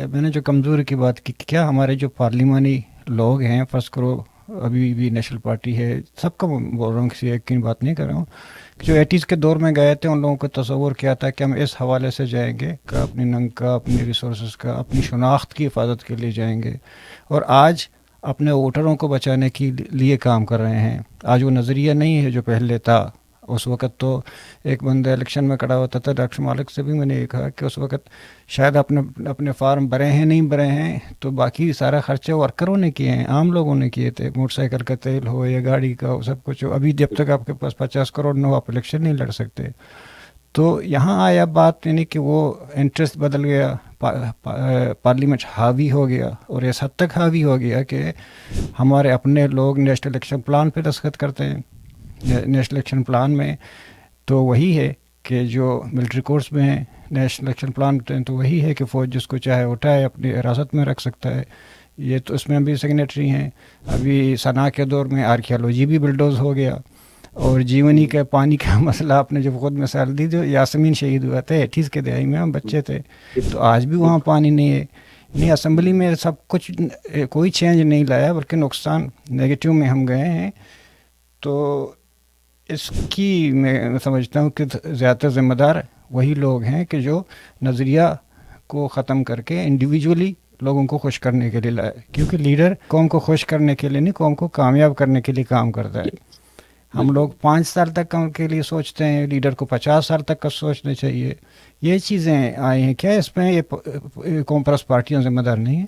میں نے جو کمزوری کی بات کی، کیا ہمارے جو پارلیمانی لوگ ہیں، فرض کرو ابھی بھی نیشنل پارٹی ہے، سب کا بول رہا ہوں، کسی ایک کی بات نہیں کر رہا ہوں، جو 80s کے دور میں گئے تھے ان لوگوں کو تصور کیا تھا کہ ہم اس حوالے سے جائیں گے کہ اپنی ننگ کا، اپنی ریسورسز کا، اپنی شناخت کی حفاظت کے لیے جائیں گے، اور آج اپنے ووٹروں کو بچانے کے لیے کام کر رہے ہیں۔ آج وہ نظریہ نہیں ہے جو پہلے تھا۔ اس وقت تو ایک بندہ الیکشن میں کھڑا ہوتا تھا، ڈاکٹر مالک سے بھی میں نے یہ کہا کہ اس وقت شاید اپنے فارم بھرے ہیں نہیں بھرے ہیں، تو باقی سارا خرچہ ورکروں نے کیے ہیں، عام لوگوں نے کیے تھے، موٹر سائیکل کا تیل ہو یا گاڑی کا ہو، سب کچھ ہو۔ ابھی جب تک آپ کے پاس 50 کروڑ نہ ہو آپ الیکشن نہیں لڑ سکتے۔ تو یہاں آیا بات، یعنی کہ وہ انٹرسٹ بدل گیا، پارلیمنٹ حاوی ہو گیا، اور اس حد تک حاوی ہو گیا کہ ہمارے اپنے لوگ نیشنل الیکشن پلان پہ دستخط کرتے ہیں۔ نیشنل الیکشن پلان میں تو وہی ہے کہ جو ملٹری کورس میں ہیں، نیشنل الیکشن پلان تو وہی ہے کہ فوج جس کو چاہے اٹھائے اپنی حراست میں رکھ سکتا ہے۔ یہ تو اس میں بھی سگنیٹری ہیں۔ ابھی ثنا کے دور میں آرکیالوجی بھی بلڈوز ہو گیا، اور جیونی کا پانی کا مسئلہ آپ نے جب خود مثال دی، جو یاسمین شہید ہوا تھا 80s کے دہائی میں، ہم بچے تھے، تو آج بھی وہاں پانی نہیں ہے۔ نہیں، اسمبلی میں سب کچھ کوئی چینج نہیں لایا، بلکہ نقصان نیگیٹو میں ہم گئے ہیں۔ تو اس کی میں سمجھتا ہوں کہ زیادہ ذمہ دار وہی لوگ ہیں کہ جو نظریہ کو ختم کر کے انڈیویجولی لوگوں کو خوش کرنے کے لیے لائے، کیونکہ لیڈر قوم کو خوش کرنے کے لیے نہیں، قوم کو کامیاب کرنے کے لیے کام کرتا ہے۔ ہم لوگ 5 سال تک کام کے لیے سوچتے ہیں، لیڈر کو 50 سال تک کا سوچنا چاہیے۔ یہ چیزیں آئی ہیں، کیا اس میں یہ قوم پرست پارٹیاں ذمہ دار نہیں ہیں؟